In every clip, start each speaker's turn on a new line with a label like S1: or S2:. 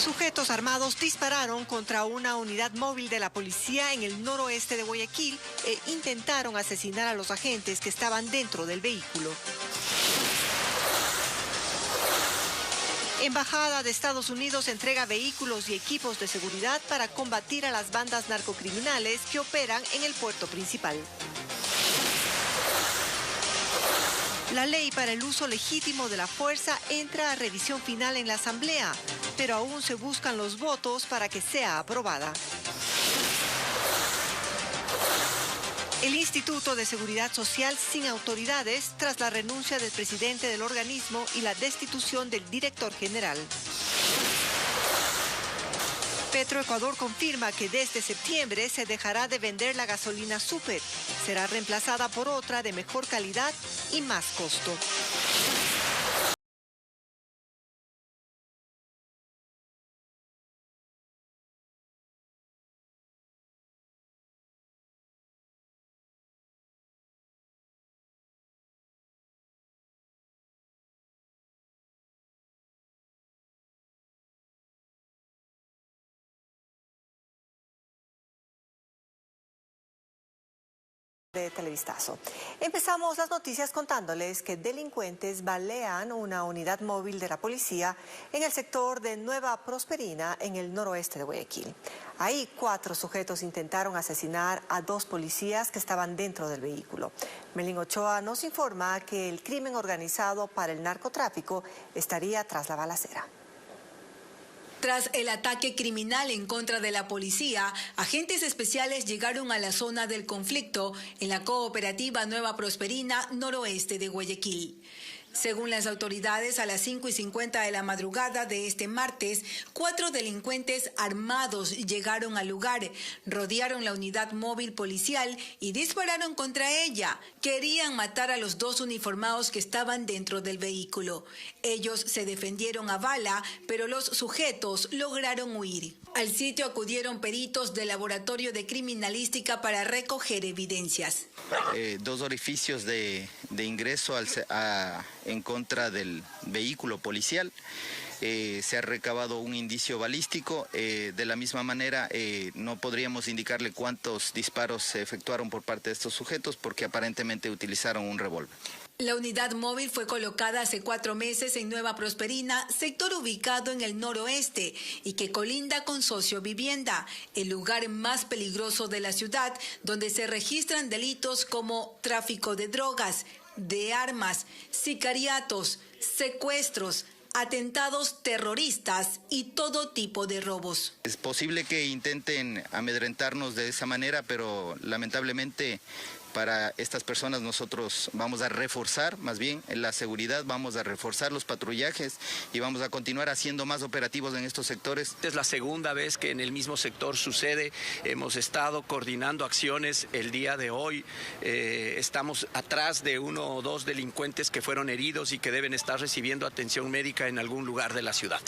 S1: Sujetos armados dispararon contra una unidad móvil de la policía en el noroeste de Guayaquil e intentaron asesinar a los agentes que estaban dentro del vehículo. Embajada de Estados Unidos entrega vehículos y equipos de seguridad para combatir a las bandas narcocriminales que operan en el puerto principal. La ley para el uso legítimo de la fuerza entra a revisión final en la Asamblea, pero aún se buscan los votos para que sea aprobada. El Instituto de Seguridad Social sin autoridades tras la renuncia del presidente del organismo y la destitución del director general. Petroecuador confirma que desde septiembre se dejará de vender la gasolina Super. Será reemplazada por otra de mejor calidad y más costo. De Televistazo. Empezamos las noticias contándoles que delincuentes balean una unidad móvil de la policía en el sector de Nueva Prosperina, en el noroeste de Guayaquil. Ahí 4 sujetos intentaron asesinar a 2 policías que estaban dentro del vehículo. Melín Ochoa nos informa que el crimen organizado para el narcotráfico estaría tras la balacera.
S2: Tras el ataque criminal en contra de la policía, agentes especiales llegaron a la zona del conflicto en la cooperativa Nueva Prosperina, noroeste de Guayaquil. Según las autoridades, a las 5:50 de la madrugada de este martes, 4 delincuentes armados llegaron al lugar, rodearon la unidad móvil policial y dispararon contra ella. Querían matar a los 2 uniformados que estaban dentro del vehículo. Ellos se defendieron a bala, pero los sujetos lograron huir. Al sitio acudieron peritos del Laboratorio de Criminalística para recoger evidencias.
S3: 2 orificios de ingreso en contra del vehículo policial. Se ha recabado un indicio balístico. De la misma manera, no podríamos indicarle cuántos disparos se efectuaron por parte de estos sujetos porque aparentemente utilizaron un revólver.
S2: La unidad móvil fue colocada hace 4 meses en Nueva Prosperina, sector ubicado en el noroeste y que colinda con Socio Vivienda, el lugar más peligroso de la ciudad, donde se registran delitos como tráfico de drogas, de armas, sicariatos, secuestros, atentados terroristas y todo tipo de robos.
S3: Es posible que intenten amedrentarnos de esa manera, pero lamentablemente para estas personas nosotros vamos a reforzar más bien la seguridad, vamos a reforzar los patrullajes y vamos a continuar haciendo más operativos en estos sectores.
S4: Es la segunda vez que en el mismo sector sucede. Hemos estado coordinando acciones el día de hoy. Estamos atrás de 1 o 2 delincuentes que fueron heridos y que deben estar recibiendo atención médica en algún lugar de la ciudad.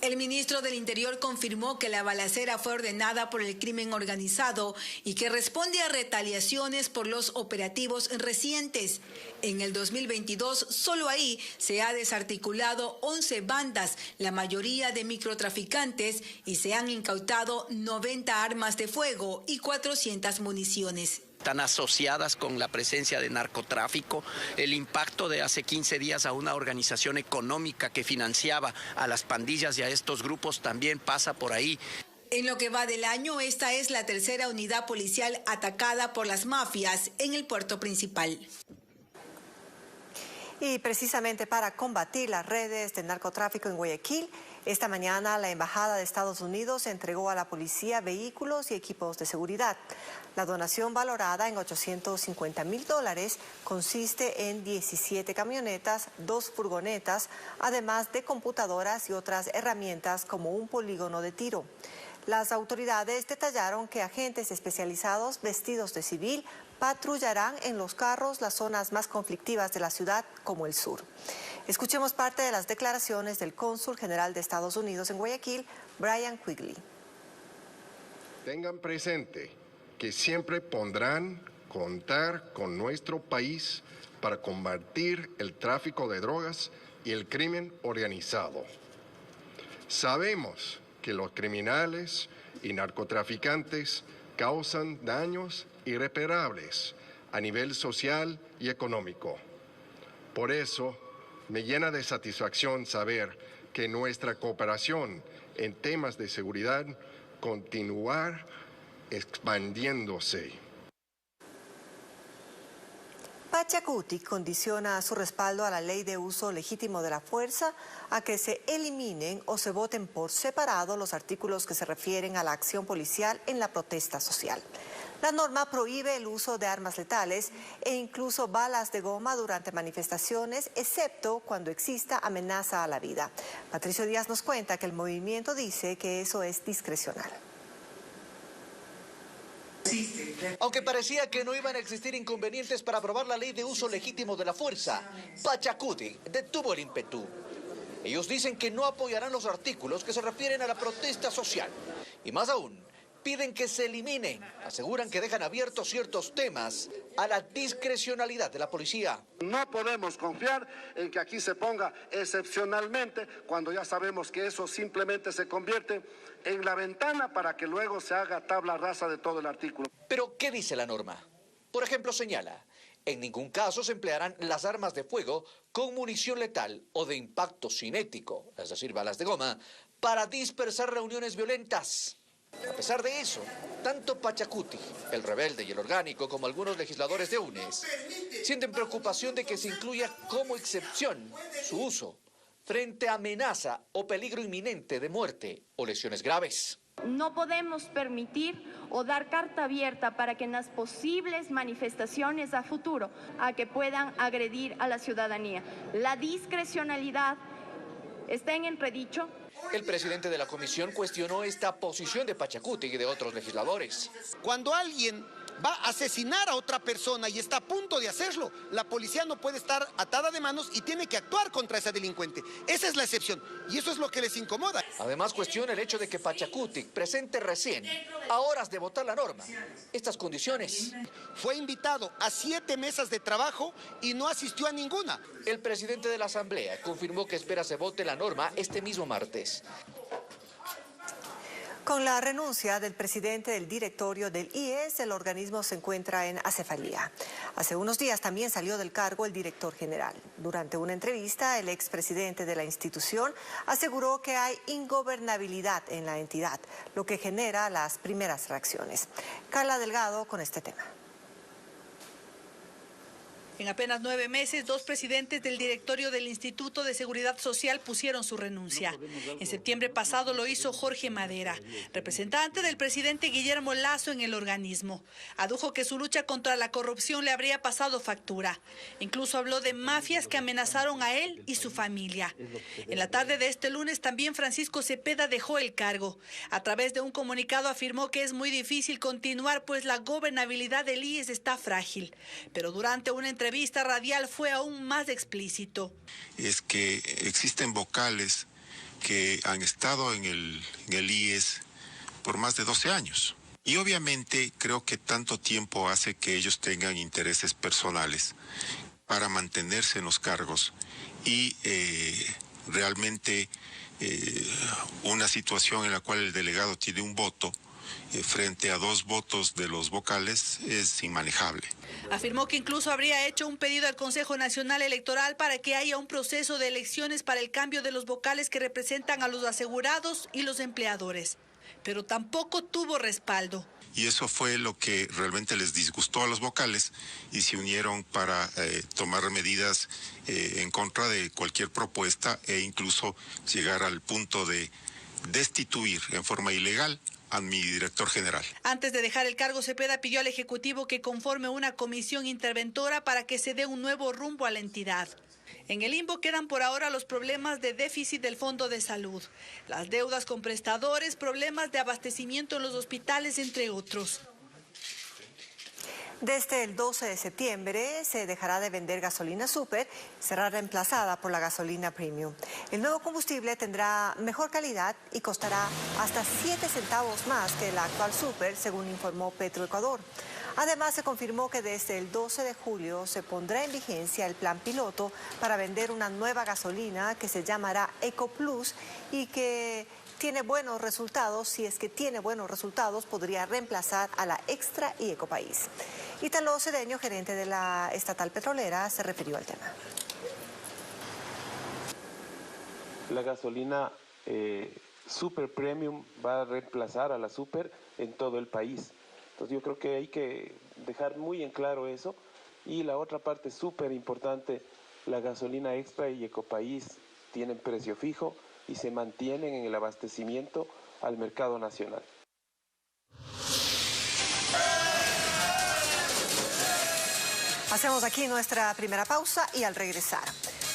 S2: El ministro del Interior confirmó que la balacera fue ordenada por el crimen organizado y que responde a retaliaciones por los operativos recientes. En el 2022, solo ahí se ha desarticulado 11 bandas, la mayoría de microtraficantes, y se han incautado 90 armas de fuego y 400 municiones.
S4: Están asociadas con la presencia de narcotráfico, el impacto de hace 15 días a una organización económica que financiaba a las pandillas y a estos grupos también pasa por ahí.
S2: En lo que va del año, esta es la 3ª unidad policial atacada por las mafias en el puerto principal.
S1: Y precisamente para combatir las redes de narcotráfico en Guayaquil, esta mañana la Embajada de Estados Unidos entregó a la policía vehículos y equipos de seguridad. La donación, valorada en $850,000, consiste en 17 camionetas, 2 furgonetas, además de computadoras y otras herramientas como un polígono de tiro. Las autoridades detallaron que agentes especializados vestidos de civil patrullarán en los carros las zonas más conflictivas de la ciudad, como el sur. Escuchemos parte de las declaraciones del cónsul general de Estados Unidos en Guayaquil, Brian Quigley.
S5: Tengan presente que siempre podrán contar con nuestro país para combatir el tráfico de drogas y el crimen organizado. Sabemos que los criminales y narcotraficantes causan daños irreparables a nivel social y económico. Por eso, me llena de satisfacción saber que nuestra cooperación en temas de seguridad continúa expandiéndose.
S1: Pachacuti condiciona su respaldo a la ley de uso legítimo de la fuerza a que se eliminen o se voten por separado los artículos que se refieren a la acción policial en la protesta social. La norma prohíbe el uso de armas letales e incluso balas de goma durante manifestaciones, excepto cuando exista amenaza a la vida. Patricio Díaz nos cuenta que el movimiento dice que eso es discrecional.
S6: Aunque parecía que no iban a existir inconvenientes para aprobar la ley de uso legítimo de la fuerza, Pachacuti detuvo el ímpetu. Ellos dicen que no apoyarán los artículos que se refieren a la protesta social. Y más aún, piden que se eliminen. Aseguran que dejan abiertos ciertos temas a la discrecionalidad de la policía.
S7: No podemos confiar en que aquí se ponga excepcionalmente cuando ya sabemos que eso simplemente se convierte en la ventana para que luego se haga tabla rasa de todo el artículo.
S6: Pero, ¿qué dice la norma? Por ejemplo, señala, en ningún caso se emplearán las armas de fuego con munición letal o de impacto cinético, es decir, balas de goma, para dispersar reuniones violentas. A pesar de eso, tanto Pachacuti, el rebelde y el orgánico, como algunos legisladores de UNES, sienten preocupación de que se incluya como excepción su uso frente a amenaza o peligro inminente de muerte o lesiones graves.
S8: No podemos permitir o dar carta abierta para que en las posibles manifestaciones a futuro a que puedan agredir a la ciudadanía. La discrecionalidad está en entredicho.
S6: El presidente de la comisión cuestionó esta posición de Pachacuti y de otros legisladores.
S9: Cuando alguien va a asesinar a otra persona y está a punto de hacerlo, la policía no puede estar atada de manos y tiene que actuar contra ese delincuente. Esa es la excepción y eso es lo que les incomoda.
S6: Además cuestiona el hecho de que Pachacuti presente recién, a horas de votar la norma, estas condiciones.
S9: Fue invitado a 7 mesas de trabajo y no asistió a ninguna.
S6: El presidente de la Asamblea confirmó que espera se vote la norma este mismo martes.
S1: Con la renuncia del presidente del directorio del IES, el organismo se encuentra en acefalía. Hace unos días también salió del cargo el director general. Durante una entrevista, el expresidente de la institución aseguró que hay ingobernabilidad en la entidad, lo que genera las primeras reacciones. Carla Delgado con este tema.
S10: En apenas 9 meses, 2 presidentes del directorio del Instituto de Seguridad Social pusieron su renuncia. En septiembre pasado lo hizo Jorge Madera, representante del presidente Guillermo Lasso en el organismo. Adujo que su lucha contra la corrupción le habría pasado factura. Incluso habló de mafias que amenazaron a él y su familia. En la tarde de este lunes también Francisco Cepeda dejó el cargo. A través de un comunicado afirmó que es muy difícil continuar pues la gobernabilidad del IES está frágil. Pero durante una entrevista radial fue aún más explícito.
S11: Es que existen vocales que han estado en el IES por más de 12 años. Y obviamente creo que tanto tiempo hace que ellos tengan intereses personales para mantenerse en los cargos y realmente una situación en la cual el delegado tiene un voto frente a 2 votos de los vocales es inmanejable.
S10: Afirmó que incluso habría hecho un pedido al Consejo Nacional Electoral para que haya un proceso de elecciones para el cambio de los vocales que representan a los asegurados y los empleadores. Pero tampoco tuvo respaldo.
S11: Y eso fue lo que realmente les disgustó a los vocales y se unieron para tomar medidas en contra de cualquier propuesta e incluso llegar al punto de destituir en forma ilegal a mi director general.
S10: Antes de dejar el cargo, Cepeda pidió al Ejecutivo que conforme una comisión interventora para que se dé un nuevo rumbo a la entidad. En el limbo quedan por ahora los problemas de déficit del Fondo de Salud, las deudas con prestadores, problemas de abastecimiento en los hospitales, entre otros.
S1: Desde el 12 de septiembre se dejará de vender gasolina super, será reemplazada por la gasolina premium. El nuevo combustible tendrá mejor calidad y costará hasta 7 centavos más que la actual super, según informó Petroecuador. Además, se confirmó que desde el 12 de julio se pondrá en vigencia el plan piloto para vender una nueva gasolina que se llamará EcoPlus y que tiene buenos resultados, si es que tiene buenos resultados, podría reemplazar a la Extra y Ecopaís. Ítalo Cedeño, gerente de la estatal petrolera, se refirió al tema.
S12: La gasolina Super Premium va a reemplazar a la Super en todo el país. Entonces yo creo que hay que dejar muy en claro eso. Y la otra parte súper importante, la gasolina Extra y Ecopaís tienen precio fijo y se mantienen en el abastecimiento al mercado nacional.
S1: Hacemos aquí nuestra primera pausa y al regresar.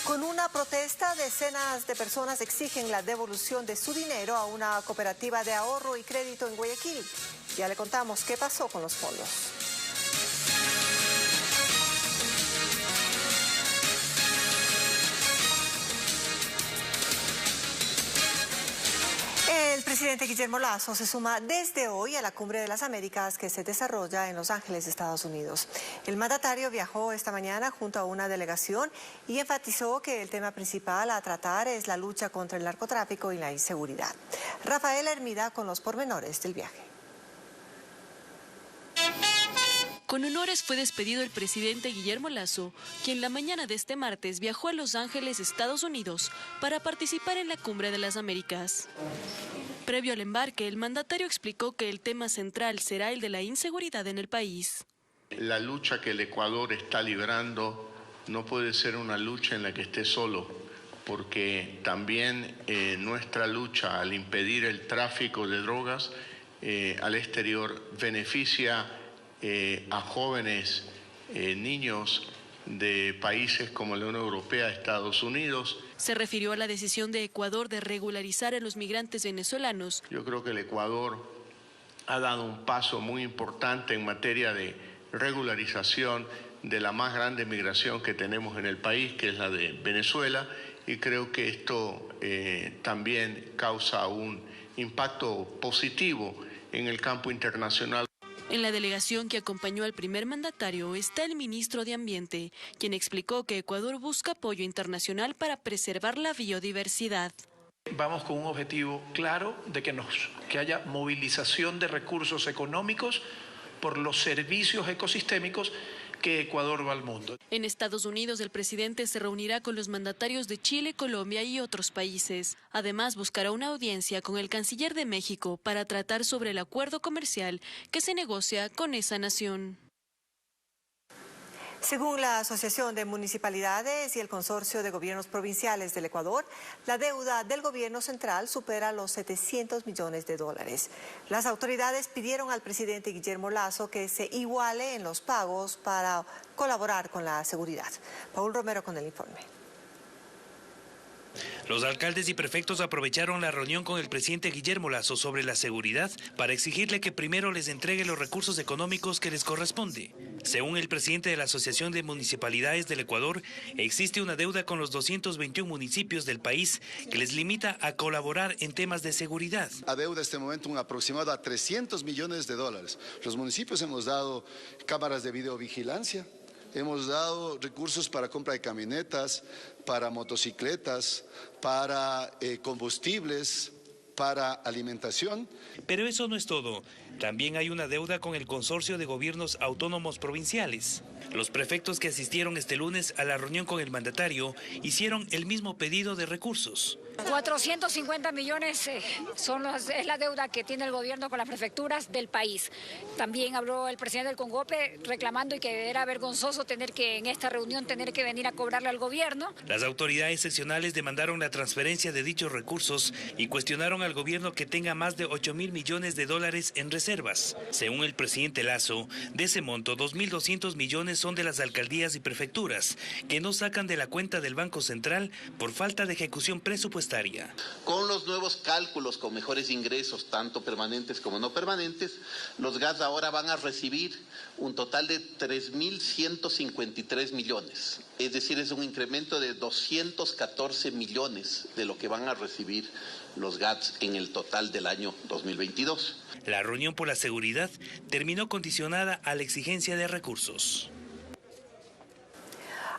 S1: Con una protesta, decenas de personas exigen la devolución de su dinero a una cooperativa de ahorro y crédito en Guayaquil. Ya le contamos qué pasó con los fondos. El presidente Guillermo Lasso se suma desde hoy a la Cumbre de las Américas que se desarrolla en Los Ángeles, Estados Unidos. El mandatario viajó esta mañana junto a una delegación y enfatizó que el tema principal a tratar es la lucha contra el narcotráfico y la inseguridad. Rafael Hermida con los pormenores del viaje.
S13: Con honores fue despedido el presidente Guillermo Lasso, quien la mañana de este martes viajó a Los Ángeles, Estados Unidos, para participar en la Cumbre de las Américas. Previo al embarque, el mandatario explicó que el tema central será el de la inseguridad en el país.
S14: La lucha que el Ecuador está librando no puede ser una lucha en la que esté solo, porque también nuestra lucha al impedir el tráfico de drogas al exterior beneficia a jóvenes, niños de países como la Unión Europea, Estados Unidos.
S13: Se refirió a la decisión de Ecuador de regularizar a los migrantes venezolanos.
S14: Yo creo que el Ecuador ha dado un paso muy importante en materia de regularización de la más grande migración que tenemos en el país, que es la de Venezuela, y creo que esto también causa un impacto positivo en el campo internacional.
S13: En la delegación que acompañó al primer mandatario está el ministro de Ambiente, quien explicó que Ecuador busca apoyo internacional para preservar la biodiversidad.
S15: Vamos con un objetivo claro de que haya movilización de recursos económicos por los servicios ecosistémicos que Ecuador va al mundo.
S13: En Estados Unidos, el presidente se reunirá con los mandatarios de Chile, Colombia y otros países. Además, buscará una audiencia con el canciller de México para tratar sobre el acuerdo comercial que se negocia con esa nación.
S1: Según la Asociación de Municipalidades y el Consorcio de Gobiernos Provinciales del Ecuador, la deuda del gobierno central supera los 700 millones de dólares. Las autoridades pidieron al presidente Guillermo Lasso que se iguale en los pagos para colaborar con la seguridad. Paul Romero con el informe.
S16: Los alcaldes y prefectos aprovecharon la reunión con el presidente Guillermo Lasso sobre la seguridad para exigirle que primero les entregue los recursos económicos que les corresponde. Según el presidente de la Asociación de Municipalidades del Ecuador, existe una deuda con los 221 municipios del país que les limita a colaborar en temas de seguridad.
S17: La deuda en este momento un aproximado a 300 millones de dólares. Los municipios hemos dado cámaras de videovigilancia, hemos dado recursos para compra de camionetas, para motocicletas, para combustibles, para alimentación.
S16: Pero eso no es todo. También hay una deuda con el Consorcio de Gobiernos Autónomos Provinciales. Los prefectos que asistieron este lunes a la reunión con el mandatario hicieron el mismo pedido de recursos.
S18: 450 millones es la deuda que tiene el gobierno con las prefecturas del país. También habló el presidente del Congope reclamando y que era vergonzoso tener que en esta reunión tener que venir a cobrarle al gobierno.
S16: Las autoridades seccionales demandaron la transferencia de dichos recursos y cuestionaron al gobierno que tenga más de 8.000 millones de dólares en reservas. Según el presidente Lasso, de ese monto, 2.200 millones son de las alcaldías y prefecturas, que no sacan de la cuenta del Banco Central por falta de ejecución presupuestaria.
S19: Con los nuevos cálculos con mejores ingresos, tanto permanentes como no permanentes, los GATS ahora van a recibir un total de 3.153 millones. Es decir, es un incremento de 214 millones de lo que van a recibir los GATS en el total del año 2022.
S16: La reunión por la seguridad terminó condicionada a la exigencia de recursos.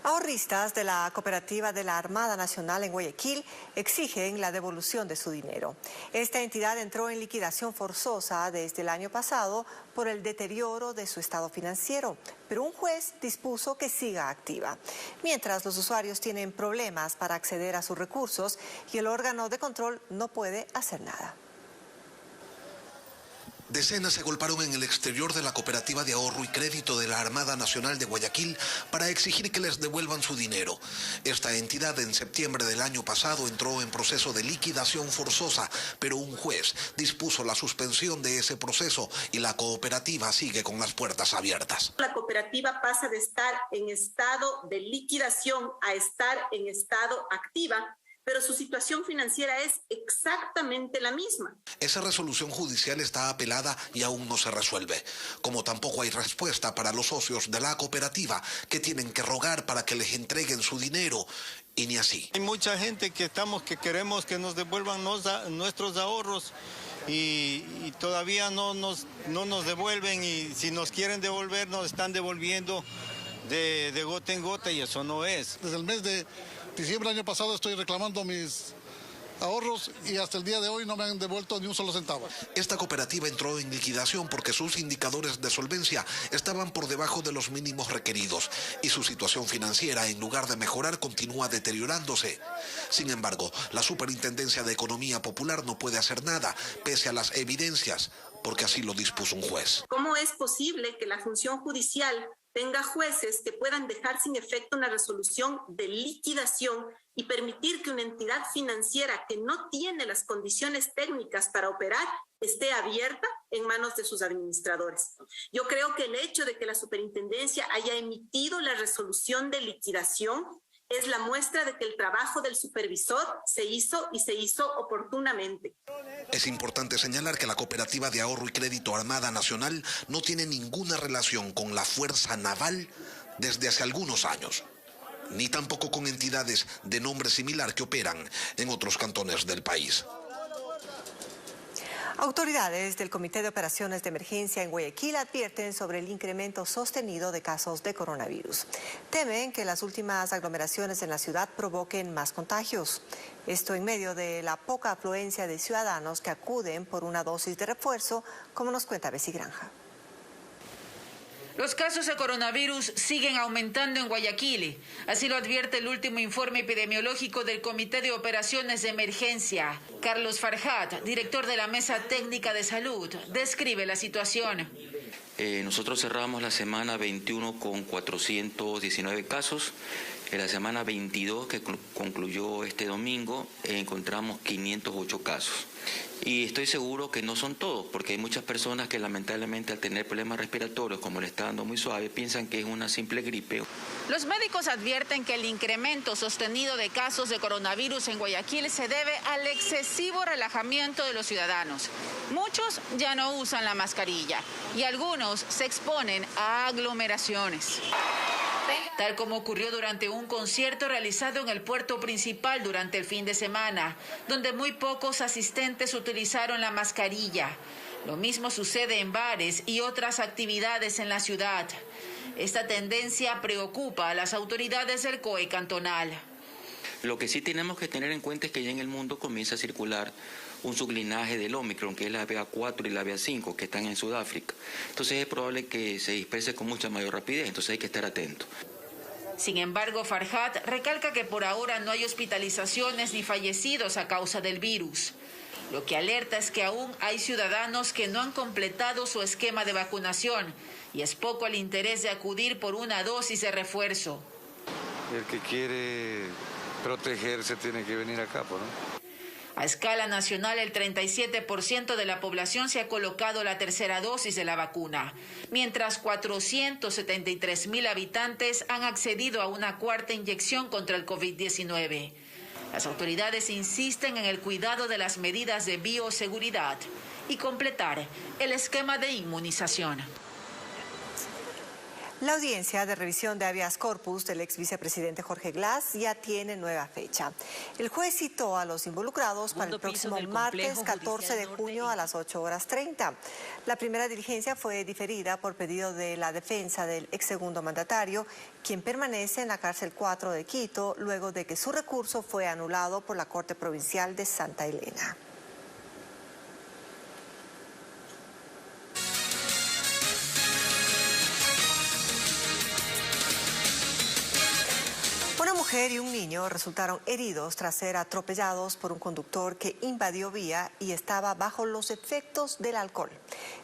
S1: Ahorristas de la Cooperativa de la Armada Nacional en Guayaquil exigen la devolución de su dinero. Esta entidad entró en liquidación forzosa desde el año pasado por el deterioro de su estado financiero, pero un juez dispuso que siga activa. Mientras los usuarios tienen problemas para acceder a sus recursos y el órgano de control no puede hacer nada.
S20: Decenas se agolparon en el exterior de la Cooperativa de Ahorro y Crédito de la Armada Nacional de Guayaquil para exigir que les devuelvan su dinero. Esta entidad en septiembre del año pasado entró en proceso de liquidación forzosa, pero un juez dispuso la suspensión de ese proceso y la cooperativa sigue con las puertas abiertas.
S21: La cooperativa pasa de estar en estado de liquidación a estar en estado activa, pero su situación financiera es exactamente la misma.
S20: Esa resolución judicial está apelada y aún no se resuelve. Como tampoco hay respuesta para los socios de la cooperativa que tienen que rogar para que les entreguen su dinero. Y ni así.
S22: Hay mucha gente que queremos que nos devuelvan nuestros ahorros y todavía no nos devuelven, y si nos quieren devolver nos están devolviendo de gota en gota y eso no es.
S23: Desde el mes de diciembre del año pasado estoy reclamando mis ahorros y hasta el día de hoy no me han devuelto ni un solo centavo.
S20: Esta cooperativa entró en liquidación porque sus indicadores de solvencia estaban por debajo de los mínimos requeridos y su situación financiera, en lugar de mejorar, continúa deteriorándose. Sin embargo, la Superintendencia de Economía Popular no puede hacer nada, pese a las evidencias, porque así lo dispuso un juez.
S21: ¿Cómo es posible que la función judicial tenga jueces que puedan dejar sin efecto una resolución de liquidación y permitir que una entidad financiera que no tiene las condiciones técnicas para operar esté abierta en manos de sus administradores? Yo creo que el hecho de que la superintendencia haya emitido la resolución de liquidación es la muestra de que el trabajo del supervisor se hizo oportunamente.
S20: Es importante señalar que la Cooperativa de Ahorro y Crédito Armada Nacional no tiene ninguna relación con la Fuerza Naval desde hace algunos años, ni tampoco con entidades de nombre similar que operan en otros cantones del país.
S1: Autoridades del Comité de Operaciones de Emergencia en Guayaquil advierten sobre el incremento sostenido de casos de coronavirus. Temen que las últimas aglomeraciones en la ciudad provoquen más contagios. Esto en medio de la poca afluencia de ciudadanos que acuden por una dosis de refuerzo, como nos cuenta Bessie Granja.
S24: Los casos de coronavirus siguen aumentando en Guayaquil. Así lo advierte el último informe epidemiológico del Comité de Operaciones de Emergencia. Carlos Farhat, director de la Mesa Técnica de Salud, describe la situación.
S25: Nosotros cerramos la semana 21 con 419 casos. En la semana 22, que concluyó este domingo, encontramos 508 casos. Y estoy seguro que no son todos, porque hay muchas personas que lamentablemente al tener problemas respiratorios, como le está dando muy suave, piensan que es una simple gripe.
S24: Los médicos advierten que el incremento sostenido de casos de coronavirus en Guayaquil se debe al excesivo relajamiento de los ciudadanos. Muchos ya no usan la mascarilla y algunos se exponen a aglomeraciones. Tal como ocurrió durante un concierto realizado en el puerto principal durante el fin de semana, donde muy pocos asistentes utilizaron la mascarilla. Lo mismo sucede en bares y otras actividades en la ciudad. Esta tendencia preocupa a las autoridades del COE cantonal.
S25: Lo que sí tenemos que tener en cuenta es que ya en el mundo comienza a circular un sublinaje del Omicron, que es la BA4 y la BA5, que están en Sudáfrica. Entonces es probable que se disperse con mucha mayor rapidez, entonces hay que estar atentos.
S24: Sin embargo, Farhat recalca que por ahora no hay hospitalizaciones ni fallecidos a causa del virus. Lo que alerta es que aún hay ciudadanos que no han completado su esquema de vacunación y es poco el interés de acudir por una dosis de refuerzo.
S26: El que quiere protegerse tiene que venir acá, ¿no?
S24: A escala nacional, el 37% de la población se ha colocado la tercera dosis de la vacuna, mientras 473,000 habitantes han accedido a una cuarta inyección contra el COVID-19. Las autoridades insisten en el cuidado de las medidas de bioseguridad y completar el esquema de inmunización.
S1: La audiencia de revisión de habeas corpus del ex vicepresidente Jorge Glass ya tiene nueva fecha. El juez citó a los involucrados para el próximo martes 14 de junio a las 8:30. La primera diligencia fue diferida por pedido de la defensa del ex segundo mandatario, quien permanece en la cárcel 4 de Quito luego de que su recurso fue anulado por la Corte Provincial de Santa Elena. Una mujer y un niño resultaron heridos tras ser atropellados por un conductor que invadió vía y estaba bajo los efectos del alcohol.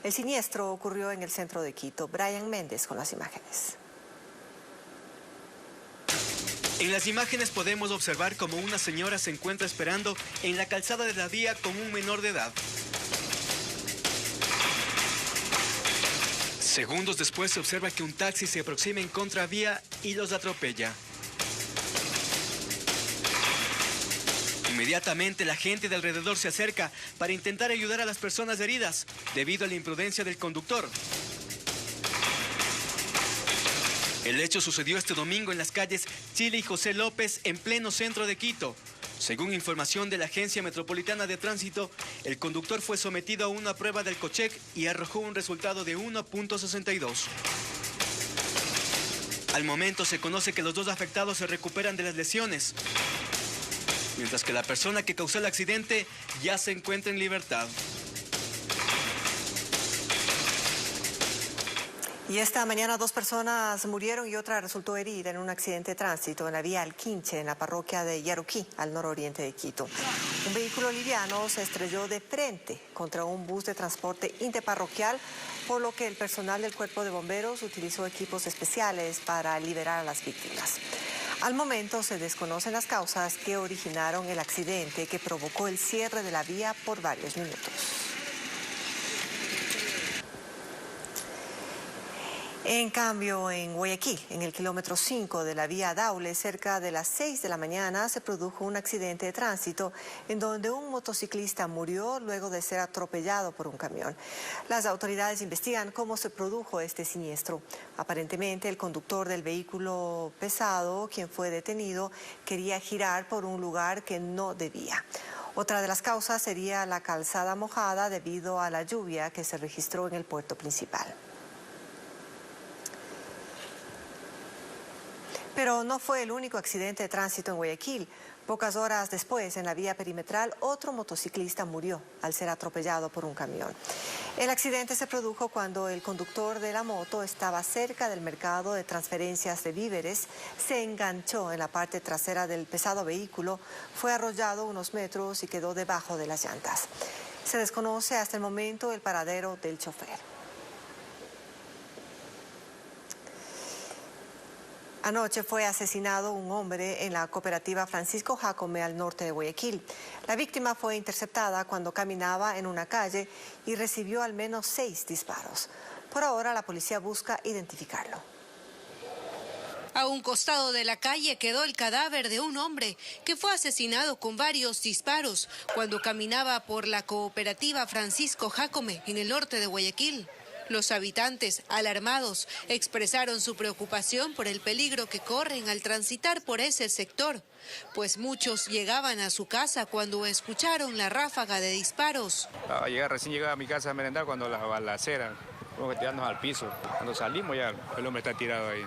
S1: El siniestro ocurrió en el centro de Quito. Brian Méndez con las imágenes.
S2: En las imágenes podemos observar cómo una señora se encuentra esperando en la calzada de la vía con un menor de edad. Segundos después se observa que un taxi se aproxima en contravía y los atropella. Inmediatamente la gente de alrededor se acerca para intentar ayudar a las personas heridas debido a la imprudencia del conductor. El hecho sucedió este domingo en las calles Chile y José López en pleno centro de Quito. Según información de la Agencia Metropolitana de Tránsito, el conductor fue sometido a una prueba del Cochec y arrojó un resultado de 1.62. Al momento se conoce que los dos afectados se recuperan de las lesiones, mientras que la persona que causó el accidente ya se encuentra en libertad.
S1: Y esta mañana 2 personas murieron y otra resultó herida en un accidente de tránsito en la vía Alquinche, en la parroquia de Yaruquí, al nororiente de Quito. Un vehículo liviano se estrelló de frente contra un bus de transporte interparroquial, por lo que el personal del Cuerpo de Bomberos utilizó equipos especiales para liberar a las víctimas. Al momento se desconocen las causas que originaron el accidente que provocó el cierre de la vía por varios minutos. En cambio, en Guayaquil, en el kilómetro 5 de la vía Daule, cerca de las 6 de la mañana, se produjo un accidente de tránsito en donde un motociclista murió luego de ser atropellado por un camión. Las autoridades investigan cómo se produjo este siniestro. Aparentemente, el conductor del vehículo pesado, quien fue detenido, quería girar por un lugar que no debía. Otra de las causas sería la calzada mojada debido a la lluvia que se registró en el puerto principal. Pero no fue el único accidente de tránsito en Guayaquil. Pocas horas después, en la vía perimetral, otro motociclista murió al ser atropellado por un camión. El accidente se produjo cuando el conductor de la moto estaba cerca del mercado de transferencias de víveres, se enganchó en la parte trasera del pesado vehículo, fue arrollado unos metros y quedó debajo de las llantas. Se desconoce hasta el momento el paradero del chofer. Anoche fue asesinado un hombre en la cooperativa Francisco Jácome al norte de Guayaquil. La víctima fue interceptada cuando caminaba en una calle y recibió al menos 6 disparos. Por ahora la policía busca identificarlo.
S3: A un costado de la calle quedó el cadáver de un hombre que fue asesinado con varios disparos cuando caminaba por la cooperativa Francisco Jácome en el norte de Guayaquil. Los habitantes, alarmados, expresaron su preocupación por el peligro que corren al transitar por ese sector, pues muchos llegaban a su casa cuando escucharon la ráfaga de disparos.
S4: Recién llegaba a mi casa a merendar cuando la balacera. Tenemos que tirarnos al piso. Cuando salimos ya el hombre está tirado ahí.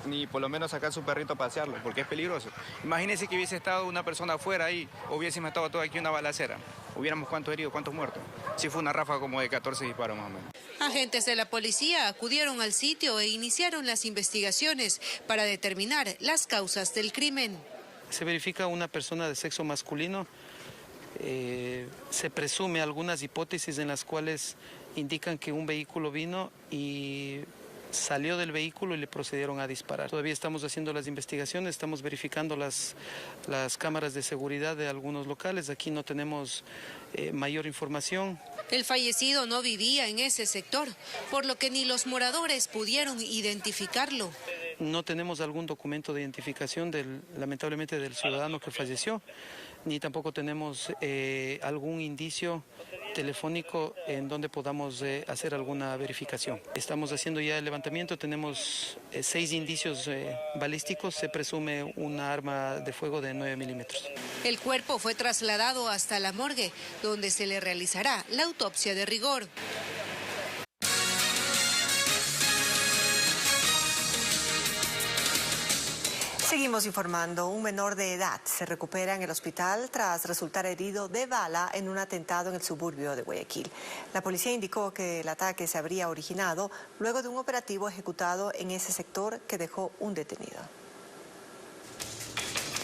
S4: Ni por lo menos sacar su perrito a pasearlo, porque es peligroso. Imagínense que hubiese estado una persona afuera ahí, o hubiésemos estado todos aquí en una balacera. Hubiéramos cuántos heridos, cuántos muertos. Sí fue una ráfaga como de 14 disparos más o menos.
S3: Agentes de la policía acudieron al sitio e iniciaron las investigaciones para determinar las causas del crimen.
S5: Se verifica una persona de sexo masculino. Se presume algunas hipótesis en las cuales indican que un vehículo vino y salió del vehículo y le procedieron a disparar. Todavía estamos haciendo las investigaciones, estamos verificando las cámaras de seguridad de algunos locales. Aquí no tenemos mayor información.
S3: El fallecido no vivía en ese sector, por lo que ni los moradores pudieron identificarlo.
S5: No tenemos algún documento de identificación lamentablemente del ciudadano que falleció, ni tampoco tenemos algún indicio telefónico en donde podamos hacer alguna verificación. Estamos haciendo ya el levantamiento, tenemos 6 indicios balísticos, se presume una arma de fuego de 9 milímetros.
S3: El cuerpo fue trasladado hasta la morgue, donde se le realizará la autopsia de rigor.
S1: Seguimos informando. Un menor de edad se recupera en el hospital tras resultar herido de bala en un atentado en el suburbio de Guayaquil. La policía indicó que el ataque se habría originado luego de un operativo ejecutado en ese sector que dejó un detenido.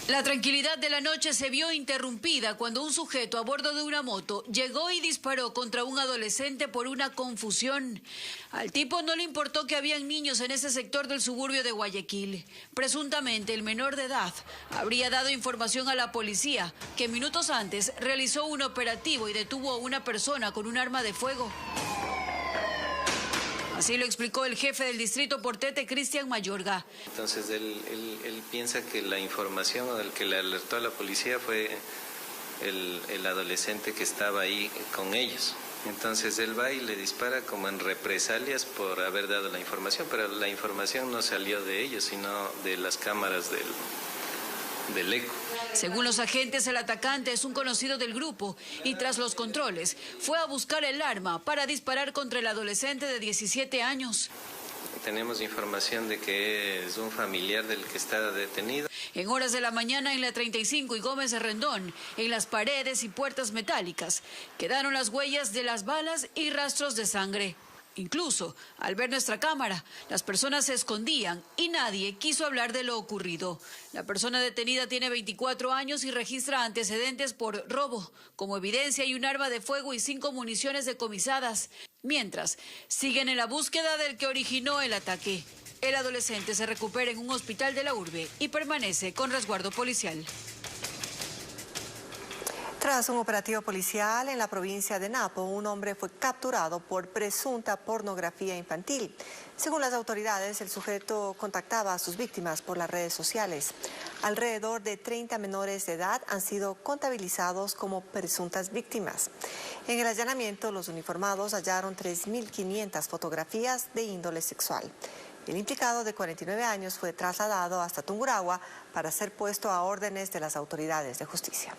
S6: La tranquilidad de la noche se vio interrumpida cuando un sujeto a bordo de una moto llegó y disparó contra un adolescente por una confusión. Al tipo no le importó que habían niños en ese sector del suburbio de Guayaquil. Presuntamente, el menor de edad habría dado información a la policía, que minutos antes realizó un operativo y detuvo a una persona con un arma de fuego. Así lo explicó el jefe del distrito Portete, Cristian Mayorga.
S7: Entonces él piensa que la información o el que le alertó a la policía fue el adolescente que estaba ahí con ellos. Entonces él va y le dispara como en represalias por haber dado la información, pero la información no salió de ellos, sino de las cámaras del ECO.
S6: Según los agentes, el atacante es un conocido del grupo y tras los controles fue a buscar el arma para disparar contra el adolescente de 17 años.
S7: Tenemos información de que es un familiar del que está detenido.
S6: En horas de la mañana en la 35 y Gómez de Rendón, en las paredes y puertas metálicas, quedaron las huellas de las balas y rastros de sangre. Incluso, al ver nuestra cámara, las personas se escondían y nadie quiso hablar de lo ocurrido. La persona detenida tiene 24 años y registra antecedentes por robo. Como evidencia hay un arma de fuego y 5 municiones decomisadas. Mientras, siguen en la búsqueda del que originó el ataque. El adolescente se recupera en un hospital de la urbe y permanece con resguardo policial.
S1: Tras un operativo policial en la provincia de Napo, un hombre fue capturado por presunta pornografía infantil. Según las autoridades, el sujeto contactaba a sus víctimas por las redes sociales. Alrededor de 30 menores de edad han sido contabilizados como presuntas víctimas. En el allanamiento, los uniformados hallaron 3.500 fotografías de índole sexual. El implicado de 49 años fue trasladado hasta Tungurahua para ser puesto a órdenes de las autoridades de justicia.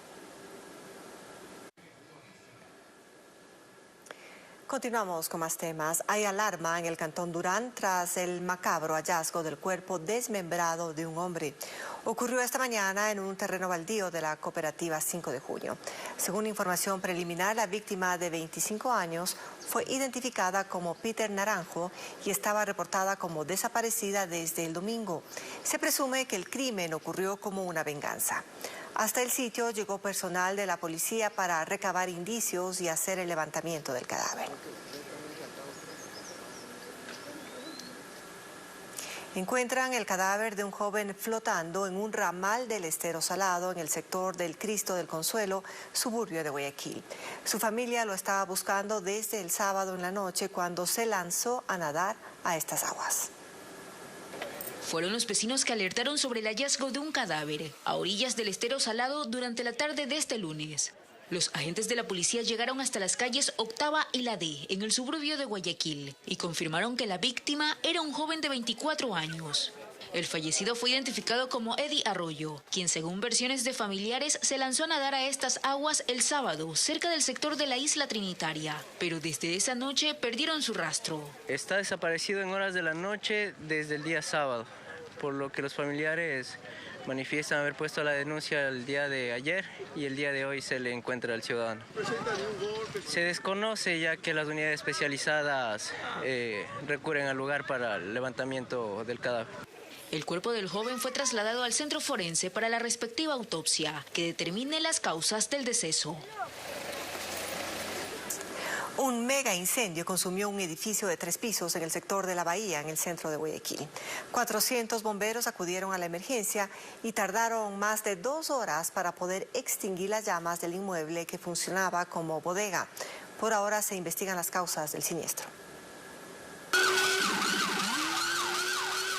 S1: Continuamos con más temas. Hay alarma en el cantón Durán tras el macabro hallazgo del cuerpo desmembrado de un hombre. Ocurrió esta mañana en un terreno baldío de la cooperativa 5 de junio. Según información preliminar, la víctima de 25 años fue identificada como Peter Naranjo y estaba reportada como desaparecida desde el domingo. Se presume que el crimen ocurrió como una venganza. Hasta el sitio llegó personal de la policía para recabar indicios y hacer el levantamiento del cadáver. Encuentran el cadáver de un joven flotando en un ramal del Estero Salado en el sector del Cristo del Consuelo, suburbio de Guayaquil. Su familia lo estaba buscando desde el sábado en la noche cuando se lanzó a nadar a estas aguas.
S8: Fueron los vecinos que alertaron sobre el hallazgo de un cadáver a orillas del Estero Salado durante la tarde de este lunes. Los agentes de la policía llegaron hasta las calles Octava y La D, en el suburbio de Guayaquil, y confirmaron que la víctima era un joven de 24 años. El fallecido fue identificado como Eddie Arroyo, quien según versiones de familiares se lanzó a nadar a estas aguas el sábado, cerca del sector de la Isla Trinitaria, pero desde esa noche perdieron su rastro.
S9: Está desaparecido en horas de la noche desde el día sábado, por lo que los familiares manifiestan haber puesto la denuncia el día de ayer y el día de hoy se le encuentra al ciudadano. Se desconoce ya que las unidades especializadas recurren al lugar para el levantamiento del cadáver.
S8: El cuerpo del joven fue trasladado al centro forense para la respectiva autopsia, que determine las causas del deceso.
S1: Un mega incendio consumió un edificio de 3 pisos en el sector de La Bahía, en el centro de Guayaquil. 400 bomberos acudieron a la emergencia y tardaron más de 2 horas para poder extinguir las llamas del inmueble que funcionaba como bodega. Por ahora se investigan las causas del siniestro.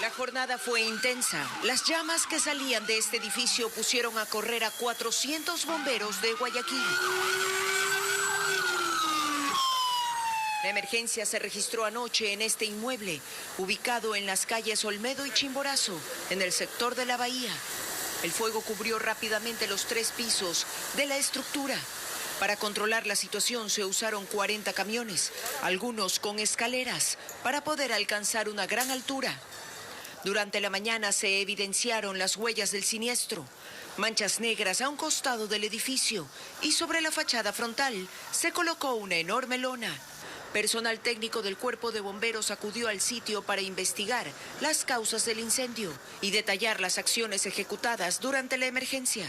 S10: La jornada fue intensa. Las llamas que salían de este edificio pusieron a correr a 400 bomberos de Guayaquil. La emergencia se registró anoche en este inmueble, ubicado en las calles Olmedo y Chimborazo, en el sector de la Bahía. El fuego cubrió rápidamente los 3 pisos de la estructura. Para controlar la situación se usaron 40 camiones, algunos con escaleras, para poder alcanzar una gran altura. Durante la mañana se evidenciaron las huellas del siniestro, manchas negras a un costado del edificio y sobre la fachada frontal se colocó una enorme lona. Personal técnico del Cuerpo de Bomberos acudió al sitio para investigar las causas del incendio y detallar las acciones ejecutadas durante la emergencia.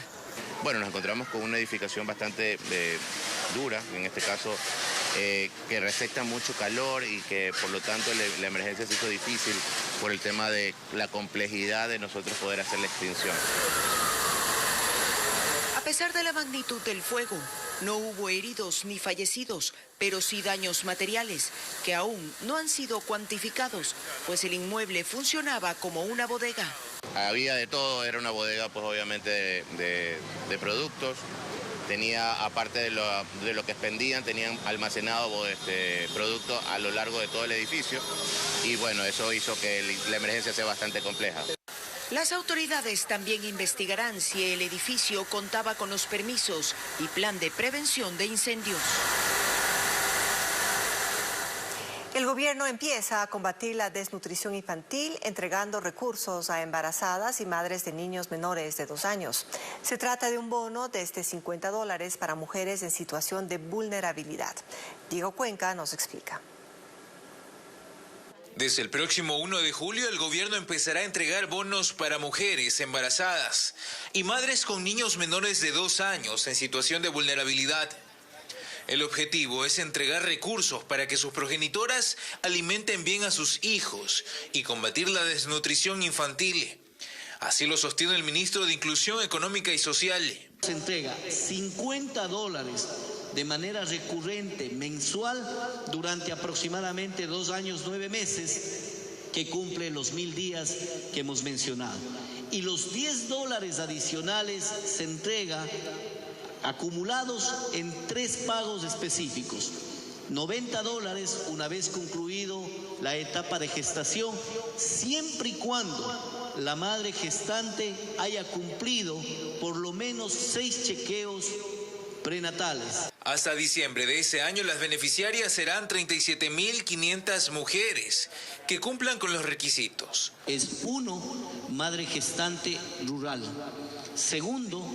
S11: Bueno, nos encontramos con una edificación bastante dura, en este caso, que recepta mucho calor y que por lo tanto la emergencia se hizo difícil por el tema de la complejidad de nosotros poder hacer la extinción.
S10: A pesar de la magnitud del fuego, no hubo heridos ni fallecidos, pero sí daños materiales que aún no han sido cuantificados, pues el inmueble funcionaba como una bodega.
S11: Había de todo, era una bodega pues obviamente de productos. Tenía, aparte de lo que expendían, tenían almacenado productos a lo largo de todo el edificio y bueno, eso hizo que la emergencia sea bastante compleja.
S10: Las autoridades también investigarán si el edificio contaba con los permisos y plan de prevención de incendios.
S1: El gobierno empieza a combatir la desnutrición infantil entregando recursos a embarazadas y madres de niños menores de 2 años. Se trata de un bono de $50 para mujeres en situación de vulnerabilidad. Diego Cuenca nos explica.
S12: Desde el próximo 1 de julio, el gobierno empezará a entregar bonos para mujeres embarazadas y madres con niños menores de 2 años en situación de vulnerabilidad. El objetivo es entregar recursos para que sus progenitoras alimenten bien a sus hijos y combatir la desnutrición infantil. Así lo sostiene el ministro de Inclusión Económica y Social.
S13: Se entrega $50 de manera recurrente, mensual, durante aproximadamente 2 años, 9 meses, que cumple los 1000 días que hemos mencionado. Y los $10 adicionales se entrega acumulados en 3 pagos específicos. $90 una vez concluido la etapa de gestación, siempre y cuando la madre gestante haya cumplido por lo menos 6 chequeos prenatales.
S12: Hasta diciembre de ese año, las beneficiarias serán 37.500 mujeres que cumplan con los requisitos.
S13: Es 1, madre gestante rural. Segundo,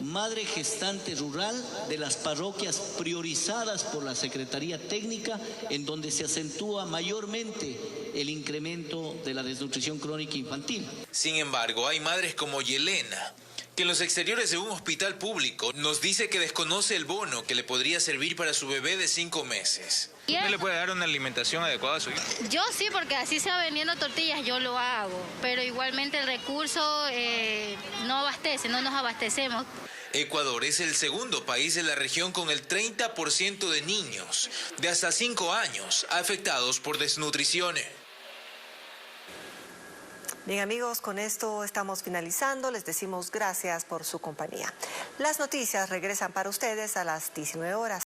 S13: madre gestante rural de las parroquias priorizadas por la Secretaría Técnica, en donde se acentúa mayormente el incremento de la desnutrición crónica infantil.
S12: Sin embargo, hay madres como Yelena, que en los exteriores de un hospital público nos dice que desconoce el bono que le podría servir para su bebé de 5 meses.
S4: ¿No le puede dar una alimentación adecuada a su hijo?
S14: Yo sí, porque así sea vendiendo tortillas, yo lo hago, pero igualmente el recurso no abastece, no nos abastecemos.
S12: Ecuador es el segundo país de la región con el 30% de niños de hasta 5 años afectados por desnutrición.
S1: Bien amigos, con esto estamos finalizando. Les decimos gracias por su compañía. Las noticias regresan para ustedes a las 19 horas.